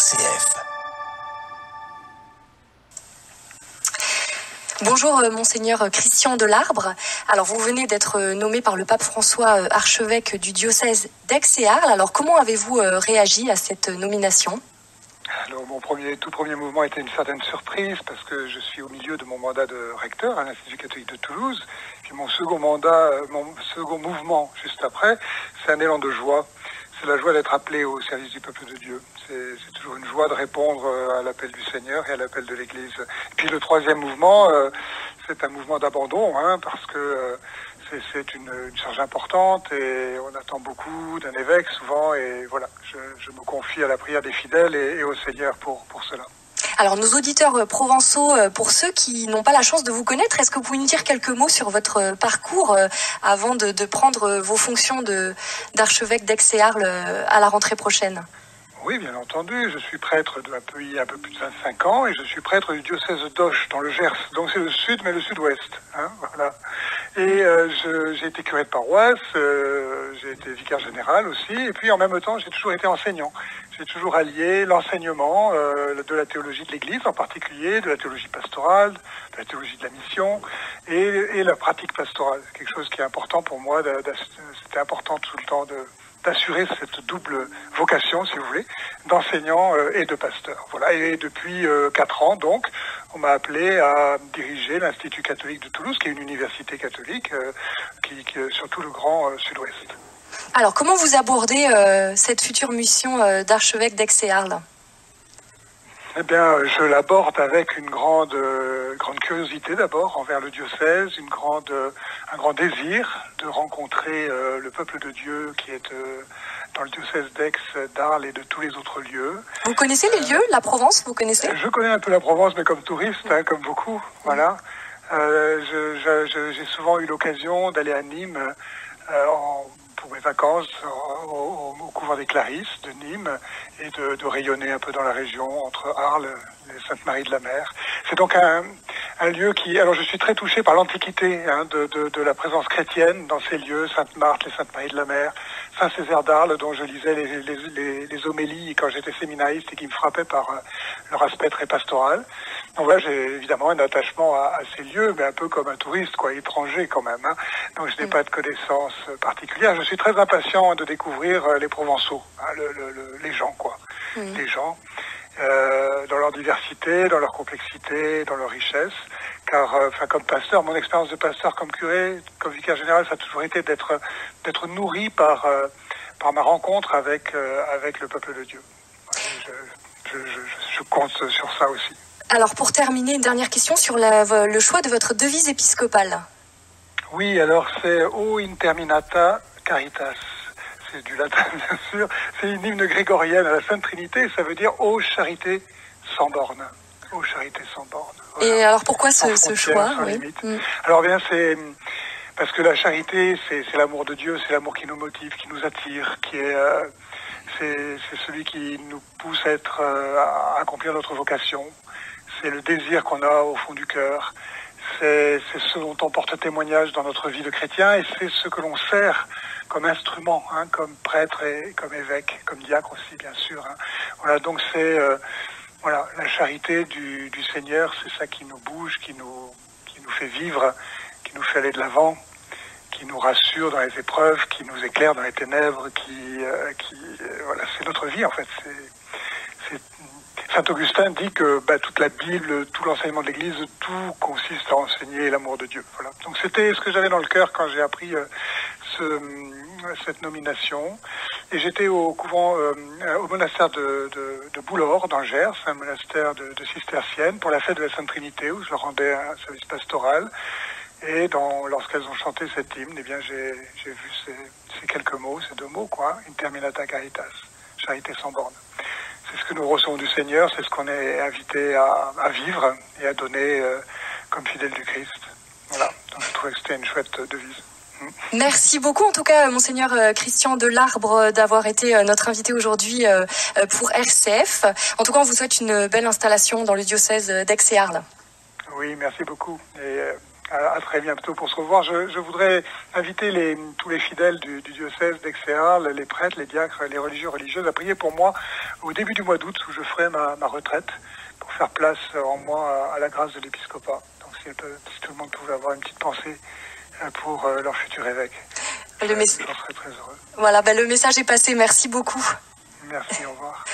RCF. Bonjour Monseigneur Christian Delarbre. Alors vous venez d'être nommé par le pape François archevêque du diocèse d'Aix et Arles. Alors comment avez-vous réagi à cette nomination ? Alors mon tout premier mouvement était une certaine surprise parce que je suis au milieu de mon mandat de recteur à l'Institut catholique de Toulouse. Puis mon second mouvement juste après, c'est un élan de joie. C'est la joie d'être appelé au service du peuple de Dieu. C'est toujours une joie de répondre à l'appel du Seigneur et à l'appel de l'Église. Et puis le troisième mouvement, c'est un mouvement d'abandon, parce que c'est une charge importante et on attend beaucoup d'un évêque souvent. Et voilà, je me confie à la prière des fidèles et au Seigneur pour cela. Alors nos auditeurs provençaux, pour ceux qui n'ont pas la chance de vous connaître, est-ce que vous pouvez nous dire quelques mots sur votre parcours avant de prendre vos fonctions d'archevêque d'Aix et Arles à la rentrée prochaine ? Oui, bien entendu. Je suis prêtre depuis un peu plus de 25 ans et je suis prêtre du diocèse d'Auch, dans le Gers. Donc c'est le sud, mais le sud-ouest. Voilà. Et j'ai été curé de paroisse, j'ai été vicaire général aussi, et puis en même temps, j'ai toujours été enseignant. J'ai toujours allié l'enseignement de la théologie de l'Église, en particulier de la théologie pastorale, de la théologie de la mission, et la pratique pastorale. Quelque chose qui est important pour moi. C'était important tout le temps d'assurer cette double vocation, si vous voulez, d'enseignant et de pasteur. Voilà. Et depuis 4 ans, donc, on m'a appelé à diriger l'Institut catholique de Toulouse, qui est une université catholique qui sur tout le grand sud-ouest. Alors, comment vous abordez cette future mission d'archevêque d'Aix et Arles ? Eh bien, je l'aborde avec une grande curiosité d'abord envers le diocèse, un grand désir de rencontrer le peuple de Dieu qui est dans le diocèse d'Aix, d'Arles et de tous les autres lieux. Vous connaissez les lieux, la Provence, vous connaissez ? Je connais un peu la Provence, mais comme touriste, comme beaucoup, voilà. J'ai souvent eu l'occasion d'aller à Nîmes pour mes vacances au couvent des Clarisses de Nîmes et de rayonner un peu dans la région entre Arles et Sainte-Marie de la Mer. C'est donc un lieu qui... Alors je suis très touché par l'antiquité de la présence chrétienne dans ces lieux, Sainte-Marthe, les Sainte-Marie de la Mer, Saint-Césaire d'Arles, dont je lisais les homélies quand j'étais séminariste et qui me frappaient par leur aspect très pastoral. Donc voilà, j'ai évidemment un attachement à ces lieux, mais un peu comme un touriste, étranger quand même. Donc je n'ai pas de connaissances particulières. Je suis très impatient de découvrir les Provençaux, les gens, les gens, dans leur diversité, dans leur complexité, dans leur richesse. Car, comme pasteur, mon expérience de pasteur comme curé, comme vicaire général, ça a toujours été d'être nourri par ma rencontre avec le peuple de Dieu. Je compte sur ça aussi. Alors pour terminer, une dernière question sur le choix de votre devise épiscopale. Oui, alors c'est O interminata caritas. C'est du latin bien sûr. C'est une hymne grégorienne à la Sainte Trinité. Ça veut dire Ô charité sans borne. Ô charité sans borne. Voilà. Et alors pourquoi ce choix Alors bien c'est parce que la charité c'est l'amour de Dieu, c'est l'amour qui nous motive, qui nous attire, c'est celui qui nous pousse à accomplir notre vocation. C'est le désir qu'on a au fond du cœur. C'est ce dont on porte témoignage dans notre vie de chrétien et c'est ce que l'on sert comme instrument, comme prêtre et comme évêque, comme diacre aussi, bien sûr. Voilà, donc c'est la charité du Seigneur, c'est ça qui nous bouge, qui nous fait vivre, qui nous fait aller de l'avant, qui nous rassure dans les épreuves, qui nous éclaire dans les ténèbres, c'est notre vie en fait. Saint Augustin dit que toute la Bible, tout l'enseignement de l'Église, tout consiste à enseigner l'amour de Dieu. Voilà. Donc c'était ce que j'avais dans le cœur quand j'ai appris cette nomination. Et j'étais au monastère de Boulor, dans le Gers, un monastère de cisterciennes, pour la fête de la Sainte Trinité, où je rendais un service pastoral. Et lorsqu'elles ont chanté cette hymne, eh bien j'ai vu ces quelques mots, ces 2 mots, interminata caritas, charité sans borne. C'est ce que nous recevons du Seigneur, c'est ce qu'on est invité à vivre et à donner comme fidèle du Christ. Voilà, donc je trouvais que c'était une chouette devise. Merci beaucoup en tout cas Monseigneur Christian Delarbre d'avoir été notre invité aujourd'hui pour RCF. En tout cas on vous souhaite une belle installation dans le diocèse d'Aix et Arles. Oui, merci beaucoup et À très bientôt pour se revoir. Je voudrais inviter tous les fidèles du diocèse d'Aix-et-Arles, les prêtres, les diacres, les religieux, religieuses, à prier pour moi au début du mois d'août où je ferai ma retraite pour faire place en moi à la grâce de l'épiscopat. Donc si tout le monde pouvait avoir une petite pensée pour leur futur évêque, je serais très heureux. Voilà, le message est passé. Merci beaucoup. Merci, au revoir.